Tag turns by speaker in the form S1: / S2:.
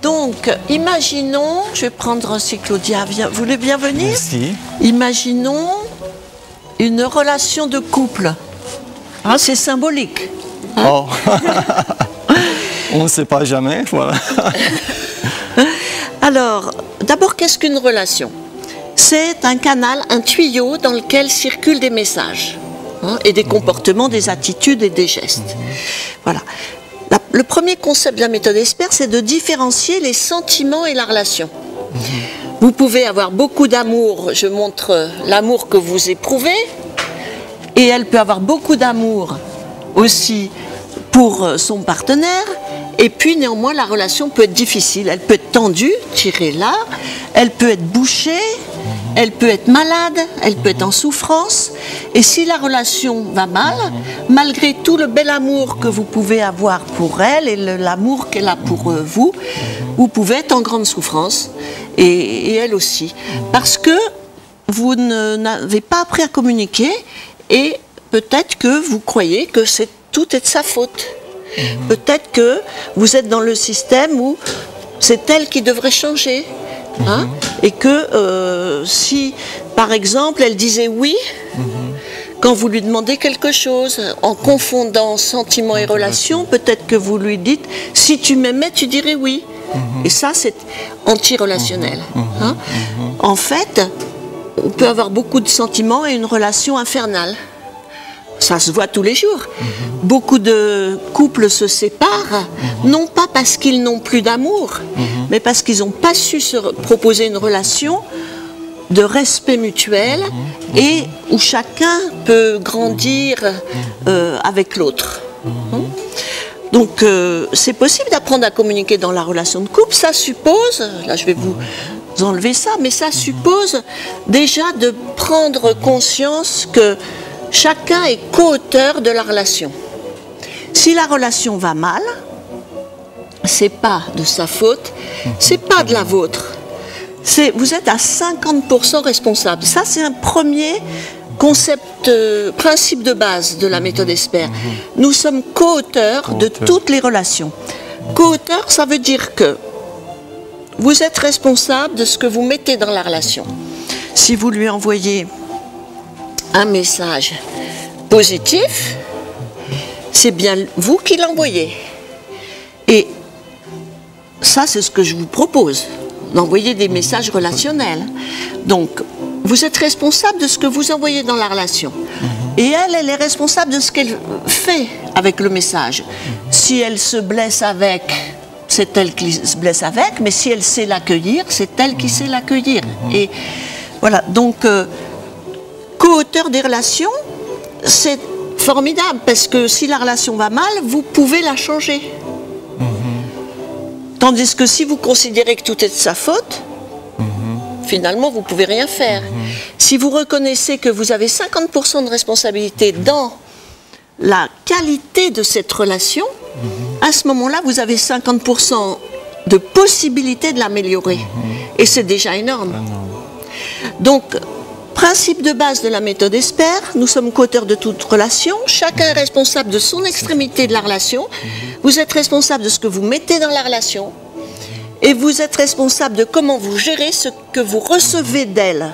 S1: Donc, imaginons, je vais prendre si Claudia vient, vous voulez bien venir?
S2: Merci.
S1: Imaginons une relation de couple. Ah, c'est symbolique.
S2: Oh. On ne sait pas jamais, voilà.
S1: Alors, d'abord, qu'est-ce qu'une relation? C'est un canal, un tuyau dans lequel circulent des messages, hein, et des comportements, des attitudes et des gestes. Voilà. Le premier concept de la méthode Esper, c'est de différencier les sentiments et la relation. Vous pouvez avoir beaucoup d'amour, je montre l'amour que vous éprouvez, et elle peut avoir beaucoup d'amour aussi pour son partenaire, et puis néanmoins la relation peut être difficile, elle peut être tendue, tirée là, elle peut être bouchée, elle peut être malade, elle peut être en souffrance, et si la relation va mal, malgré tout le bel amour que vous pouvez avoir pour elle et l'amour qu'elle a pour vous, vous pouvez être en grande souffrance, et elle aussi, parce que vous n'avez pas appris à communiquer, et peut-être que vous croyez que tout est de sa faute. Peut-être que vous êtes dans le système où c'est elle qui devrait changer. Hein, et que si, par exemple, elle disait oui, quand vous lui demandez quelque chose, en confondant sentiment et relation, peut-être que vous lui dites « si tu m'aimais, tu dirais oui ». Et ça, c'est anti-relationnel. Hein. En fait, on peut avoir beaucoup de sentiments et une relation infernale. Ça se voit tous les jours. Beaucoup de couples se séparent, non pas parce qu'ils n'ont plus d'amour, mais parce qu'ils n'ont pas su se proposer une relation de respect mutuel et où chacun peut grandir avec l'autre. Donc c'est possible d'apprendre à communiquer dans la relation de couple. Ça suppose, là je vais vous enlever ça, mais ça suppose déjà de prendre conscience que chacun est co-auteur de la relation. Si la relation va mal, c'est pas de sa faute, c'est pas de la vôtre. Vous êtes à 50% responsable. Ça, c'est un premier concept, principe de base de la méthode Esper. Nous sommes co-auteurs de toutes les relations. Co-auteur, ça veut dire que vous êtes responsable de ce que vous mettez dans la relation. Si vous lui envoyez un message positif, c'est bien vous qui l'envoyez. Et ça, c'est ce que je vous propose, d'envoyer des messages relationnels. Donc, vous êtes responsable de ce que vous envoyez dans la relation. Et elle est responsable de ce qu'elle fait avec le message. Si elle se blesse avec, c'est elle qui se blesse avec, mais si elle sait l'accueillir, c'est elle qui sait l'accueillir. Et voilà, donc co-auteur des relations, c'est formidable, parce que si la relation va mal, vous pouvez la changer. Tandis que si vous considérez que tout est de sa faute, finalement, vous ne pouvez rien faire. Si vous reconnaissez que vous avez 50% de responsabilité dans la qualité de cette relation, à ce moment-là, vous avez 50% de possibilité de l'améliorer. Et c'est déjà énorme. Donc, principe de base de la méthode Esper, nous sommes co-auteurs de toute relation, chacun est responsable de son extrémité de la relation, vous êtes responsable de ce que vous mettez dans la relation, et vous êtes responsable de comment vous gérez ce que vous recevez d'elle.